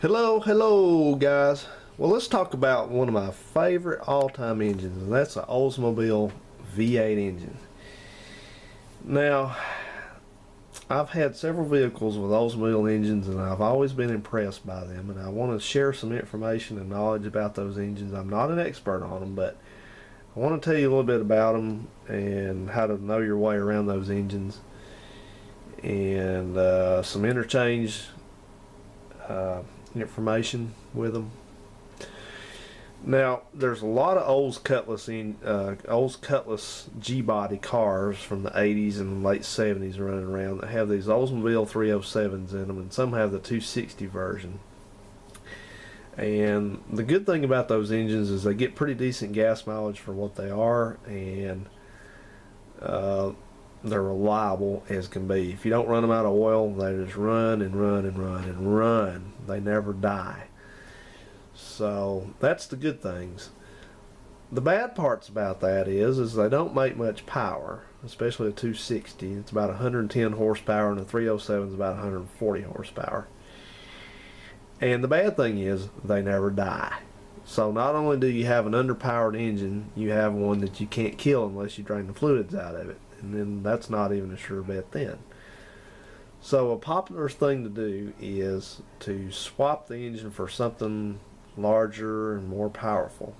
Hello guys. Well, let's talk about one of my favorite all-time engines, and that's an Oldsmobile V8 engine. Now, I've had several vehicles with Oldsmobile engines, and I've always been impressed by them, and I want to share some information and knowledge about those engines. I'm not an expert on them, but I want to tell you a little bit about them and how to know your way around those engines, and some interchange information with them. Now, there's a lot of Olds Cutlass G-body cars from the 80s and late 70s running around that have these Oldsmobile 307s in them, and some have the 260 version. And the good thing about those engines is they get pretty decent gas mileage for what they are, and they're reliable as can be. If you don't run them out of oil, they just run and run and run and run. They never die. So that's the good things. The bad parts about that is they don't make much power, especially a 260. It's about 110 horsepower, and a 307 is about 140 horsepower. And the bad thing is they never die. So not only do you have an underpowered engine, you have one that you can't kill unless you drain the fluids out of it. And then that's not even a sure bet then. So a popular thing to do is to swap the engine for something larger and more powerful.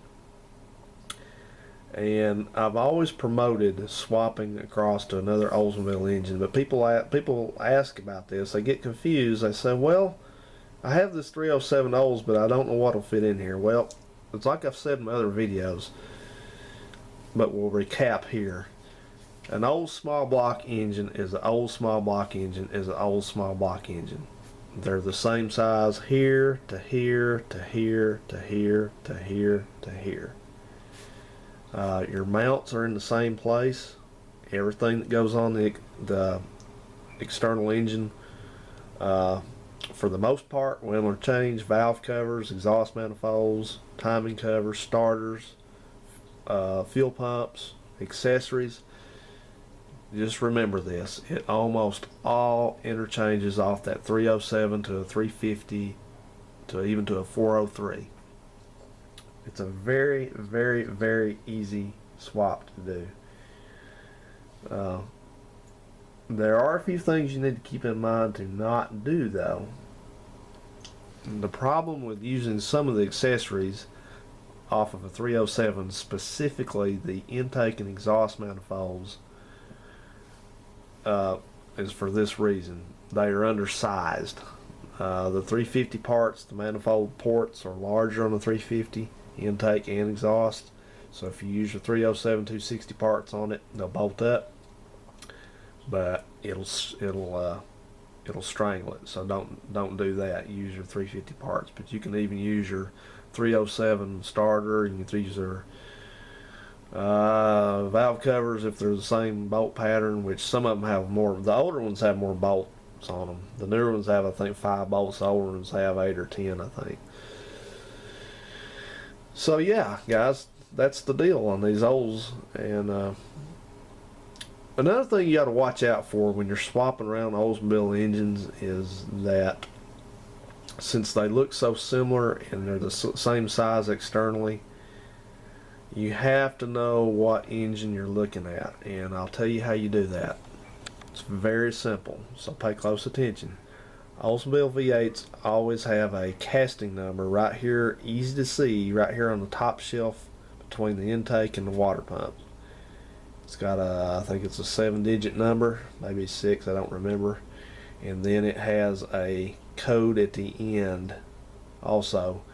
And I've always promoted swapping across to another Oldsmobile engine, but people ask about this. They get confused. They say, well, I have this 307 Olds, but I don't know what will fit in here. Well, it's like I've said in my other videos, but we'll recap here. An old small block engine is an old small block engine is an old small block engine. They're the same size here to here to here to here to here to here. Your mounts are in the same place. Everything that goes on the external engine, for the most part, will interchange. Valve covers, exhaust manifolds, timing covers, starters, fuel pumps, accessories. Just remember this, it almost all interchanges off that 307 to a 350 to even to a 403. It's a very, very, very easy swap to do. There are a few things you need to keep in mind to not do though. And the problem with using some of the accessories off of a 307, specifically the intake and exhaust manifolds, is for this reason. They are undersized. The 350 parts, the manifold ports are larger on the 350, intake and exhaust. So if you use your 307 260 parts on it, they'll bolt up, but it'll strangle it. So don't do that. Use your 350 parts, but you can even use your 307 starter. You can use your valve covers if they're the same bolt pattern, which some of them have more. The older ones have more bolts on them. The newer ones have, I think, 5 bolts. The older ones have 8 or 10, I think. So yeah, guys, that's the deal on these Olds. And another thing you got to watch out for when you're swapping around Oldsmobile engines is that since they look so similar and they're the same size externally, you have to know what engine you're looking at, and I'll tell you how you do that. It's very simple, so pay close attention. Oldsmobile V8s always have a casting number right here, easy to see, right here on the top shelf between the intake and the water pump. It's got I think it's a 7-digit number, maybe 6, I don't remember. And then it has a code at the end also.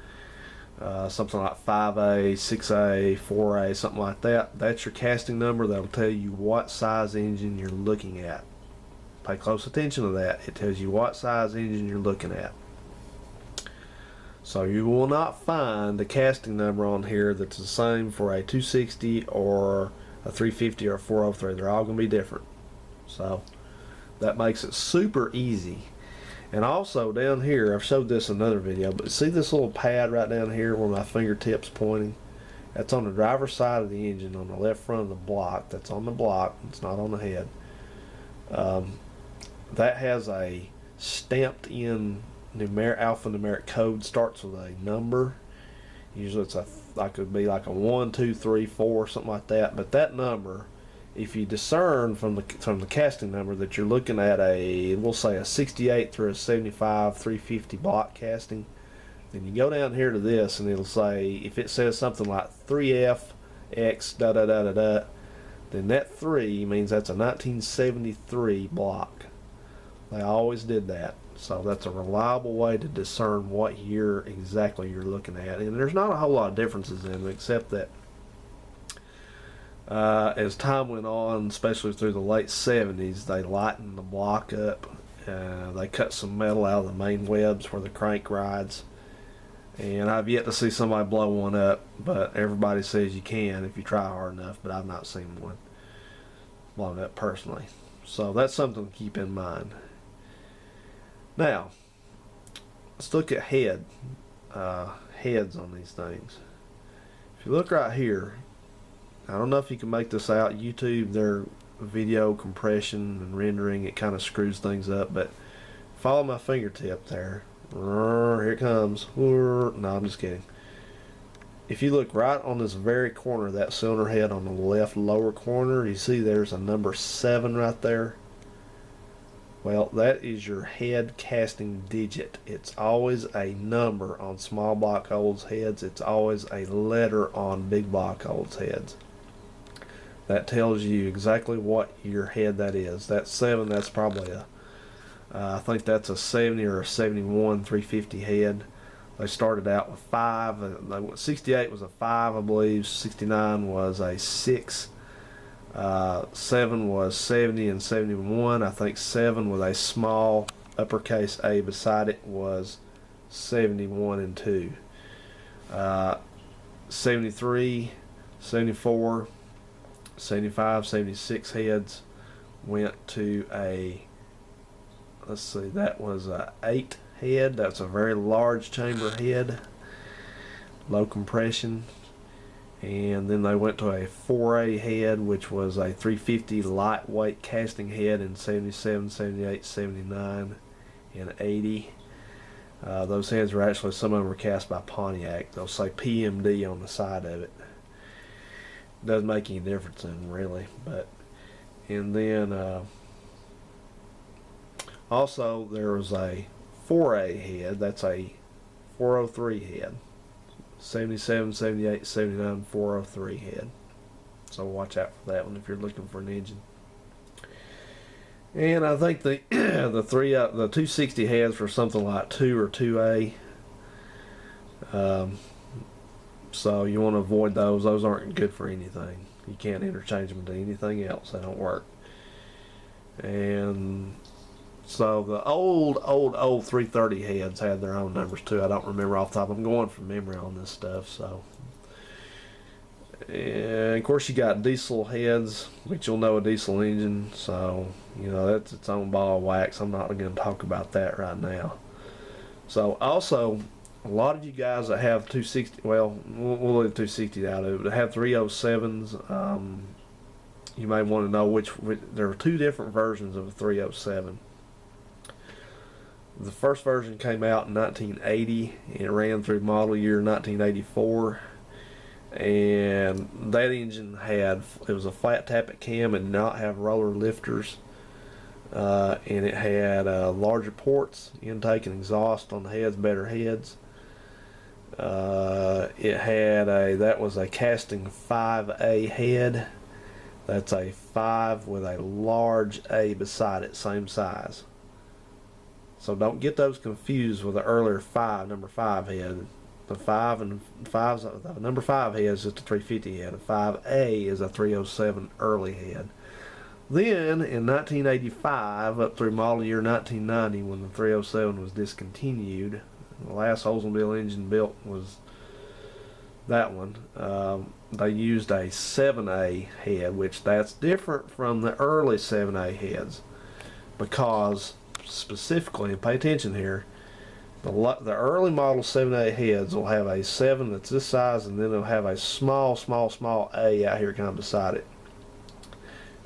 Something like 5A, 6A, 4A, something like that. That's your casting number. That'll tell you what size engine you're looking at. Pay close attention to that. It tells you what size engine you're looking at. So you will not find a casting number on here that's the same for a 260 or a 350 or a 403. They're all going to be different. So that makes it super easy. And also down here, I've showed this in another video, but see this little pad right down here where my fingertip's pointing? That's on the driver's side of the engine on the left front of the block. That's on the block. It's not on the head. That has a stamped in alphanumeric code starts with a number. Usually it's could be like a 1, 2, 3, 4, something like that. But that number, if you discern from the casting number that you're looking at we'll say a 68 through a 75 350 block casting, then you go down here to this and it'll say, if it says something like 3F X da da da da da, then that 3 means that's a 1973 block. They always did that. So that's a reliable way to discern what year exactly you're looking at. And there's not a whole lot of differences in them, except that as time went on, especially through the late 70s, they lightened the block up. They cut some metal out of the main webs where the crank rides. And I've yet to see somebody blow one up, but everybody says you can if you try hard enough, but I've not seen one blown up personally. So that's something to keep in mind. Now, let's look at heads on these things. If you look right here, I don't know if you can make this out. YouTube, their video compression and rendering, it kind of screws things up, but follow my fingertip there. Here it comes. No, I'm just kidding. If you look right on this very corner of that cylinder head on the left lower corner, you see there's a number 7 right there. Well, that is your head casting digit. It's always a number on small block Olds heads. It's always a letter on big block Olds heads. That tells you exactly what your head that is. That 7, that's probably I think that's a 70 or a 71 350 head. They started out with 5. 68 was a 5, I believe. 69 was a 6. 7 was 70 and 71. I think 7 with a small uppercase A beside it was 71 and 2. 73, 74, 75, 76 heads went to a, let's see, that was a 8 head. That's a very large chamber head, low compression. And then they went to a 4A head, which was a 350 lightweight casting head in 77, 78, 79, and 80. Those heads were actually, some of them were cast by Pontiac. They'll say PMD on the side of it. Doesn't make any difference in them, really. But, and then also there was a 4A head. That's a 403 head. 77, 78, 79, 403 head. So watch out for that one if you're looking for an engine. And I think the the 260 heads were something like 2 or 2A. So you want to avoid those. Those aren't good for anything. You can't interchange them to anything else. They don't work. And so the old 330 heads had their own numbers too. I don't remember off the top. I'm going from memory on this stuff. So, and of course you got diesel heads, which you'll know a diesel engine. So you know that's its own ball of wax. I'm not going to talk about that right now. So also, a lot of you guys that have 260, well, we'll leave 260 out of it, but have 307s. You may want to know which there are 2 different versions of a 307. The first version came out in 1980. It ran through model year 1984, and that engine it was a flat tappet cam and did not have roller lifters, and it had larger ports, intake and exhaust on the heads, better heads. It had that was a casting 5A head. That's a 5 with a large A beside it, same size. So don't get those confused with the earlier 5, number 5 head. The 5 and 5's the number 5 head is just a 350 head. A 5A is a 307 early head. Then in 1985 up through model year 1990, when the 307 was discontinued, the last Oldsmobile engine built was that one. They used a 7A head, which that's different from the early 7A heads, because specifically, and pay attention here, the early model 7A heads will have a 7 that's this size, and then it'll have a small A out here kind of beside it.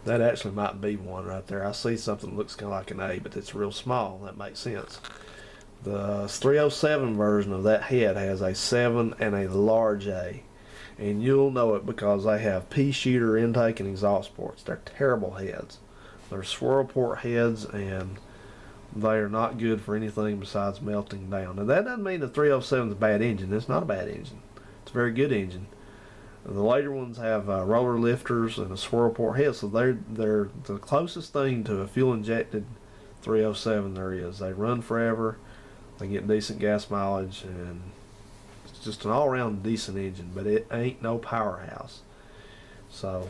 That actually might be one right there. I see something that looks kind of like an A, but it's real small. That makes sense. The 307 version of that head has a 7 and a large A. And you'll know it because they have pea shooter intake and exhaust ports. They're terrible heads. They're swirl port heads, and they are not good for anything besides melting down. And that doesn't mean the 307 is a bad engine. It's not a bad engine. It's a very good engine. The later ones have roller lifters and a swirl port head, so they're the closest thing to a fuel injected 307 there is. They run forever. They get decent gas mileage, and it's just an all-around decent engine, but it ain't no powerhouse. So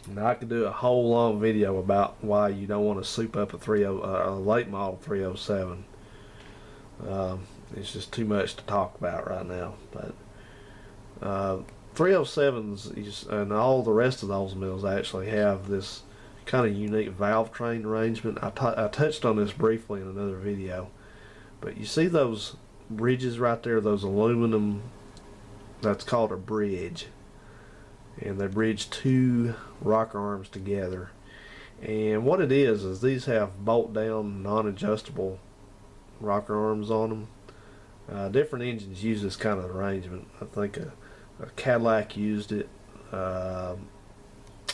now I could do a whole long video about why you don't want to soup up a late model 307. It's just too much to talk about right now. But 307s and all the rest of those mills actually have this kind of unique valve train arrangement. I touched on this briefly in another video. But you see those bridges right there, those aluminum, that's called a bridge. And they bridge two rocker arms together. And what it is these have bolt down non-adjustable rocker arms on them. Different engines use this kind of arrangement. I think a Cadillac used it,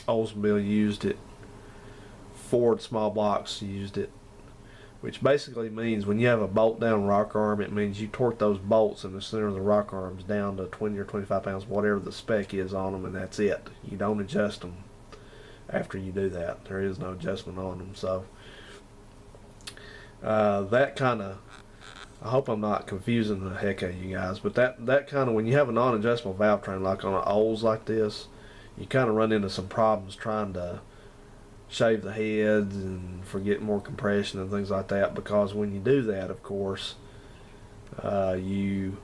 Oldsmobile used it, Ford small blocks used it. Which basically means when you have a bolt down rocker arm, it means you torque those bolts in the center of the rocker arms down to 20 or 25 pounds, whatever the spec is on them, and that's it. You don't adjust them after you do that. There is no adjustment on them. So that kind of, I hope I'm not confusing the heck out of you guys, but that kind of, when you have a non-adjustable valve train like on an Olds like this, you kind of run into some problems trying to shave the heads and forget more compression and things like that, because when you do that, of course, you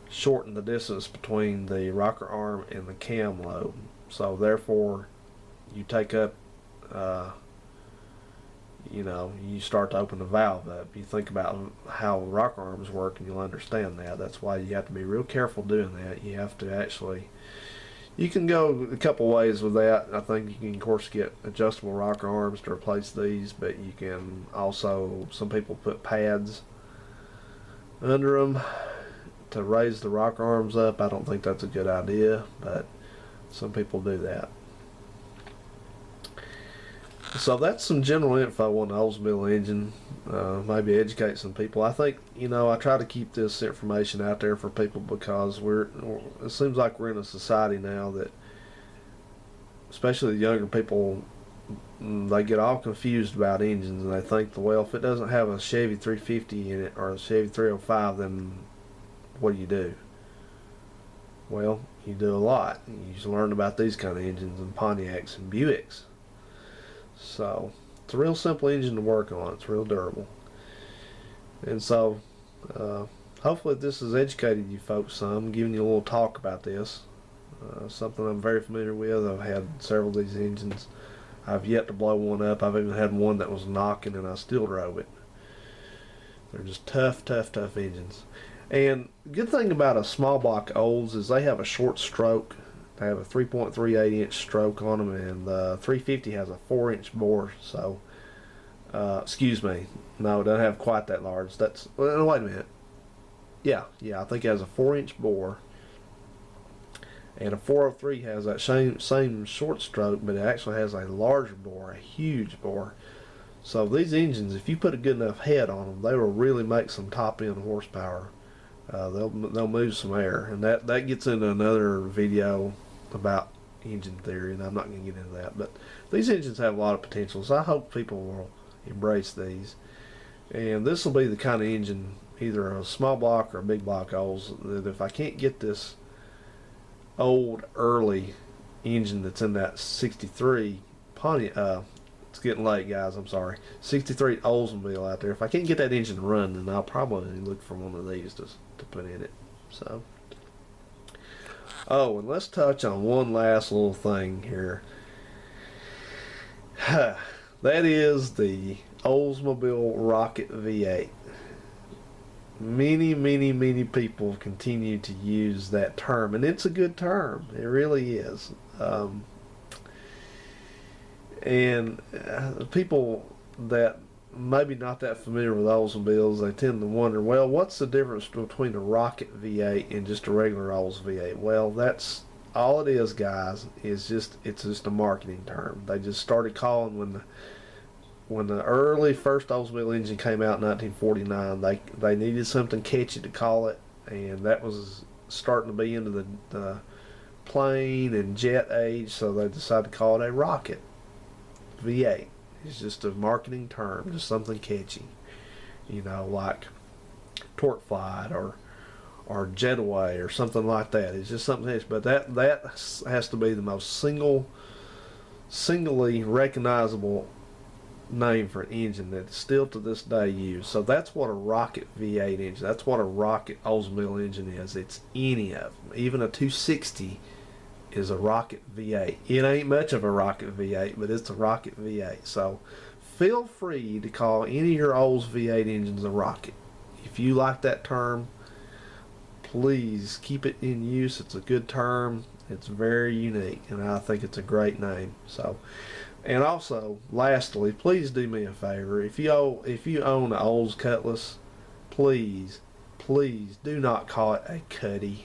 shorten the distance between the rocker arm and the cam lobe. So therefore you take up you start to open the valve up. You think about how rocker arms work and you'll understand that. That's why you have to be real careful doing that. You have to actually, you can go a couple ways with that. I think you can, of course, get adjustable rocker arms to replace these, but you can also, some people put pads under them to raise the rocker arms up. I don't think that's a good idea, but some people do that. So that's some general info on the Oldsmobile engine. Maybe educate some people. I think, I try to keep this information out there for people because it seems like we're in a society now that, especially the younger people, they get all confused about engines, and they think, well, if it doesn't have a Chevy 350 in it or a Chevy 305, then what do? Well, you do a lot. You just learn about these kind of engines and Pontiacs and Buicks. So it's a real simple engine to work on. It's real durable. And so hopefully this has educated you folks some, giving you a little talk about this. Something I'm very familiar with. I've had several of these engines. I've yet to blow one up. I've even had one that was knocking and I still drove it. They're just tough engines. And the good thing about a small block Olds is they have a short stroke. They have a 3.38 inch stroke on them, and the 350 has a 4-inch bore. So, excuse me, no, it doesn't have quite that large. That's, well, wait a minute. Yeah, I think it has a 4-inch bore, and a 403 has that same short stroke, but it actually has a larger bore, a huge bore. So these engines, if you put a good enough head on them, they will really make some top end horsepower. They'll move some air, and that gets into another video about engine theory, and I'm not going to get into that. But these engines have a lot of potential, so I hope people will embrace these. And this will be the kind of engine, either a small block or a big block Olds, that if I can't get this old early engine that's in that 63 Pontiac, it's getting late, guys, I'm sorry, 63 Oldsmobile out there, if I can't get that engine to run, then I'll probably look for one of these to put in it. So, oh, and let's touch on one last little thing here. That is the Oldsmobile Rocket V8. Many people continue to use that term, and it's a good term. It really is. And people that maybe not that familiar with Oldsmobiles, they tend to wonder, well, what's the difference between a Rocket V8 and just a regular Olds V8? Well, that's all it is, guys. It's just a marketing term. They just started calling when the early first Oldsmobile engine came out in 1949. They needed something catchy to call it, and that was starting to be into the plane and jet age, so they decided to call it a Rocket V8. It's just a marketing term, just something catchy, like Torque Flight or Jetaway or something like that. It's just something catchy, but that has to be the most singly recognizable name for an engine that's still to this day used. So that's what a Rocket V8 engine, that's what a Rocket Oldsmobile engine is. It's any of them. Even a 260 is a Rocket V8. It ain't much of a Rocket V8, but it's a Rocket V8. So feel free to call any of your Olds V8 engines a Rocket. If you like that term, please keep it in use. It's a good term. It's very unique, and I think it's a great name. So, and also, lastly, please do me a favor. If you own an Olds Cutlass, please do not call it a Cuddy.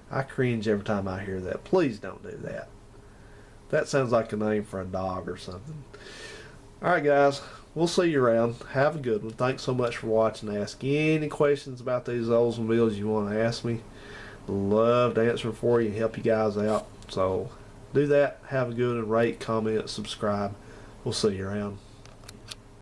I cringe every time I hear that. Please don't do that. That sounds like a name for a dog or something. Alright guys, we'll see you around. Have a good one. Thanks so much for watching. Ask any questions about these Oldsmobiles you want to ask me. Love to answer them for you and help you guys out. So do that. Have a good one. Rate, comment, subscribe. We'll see you around.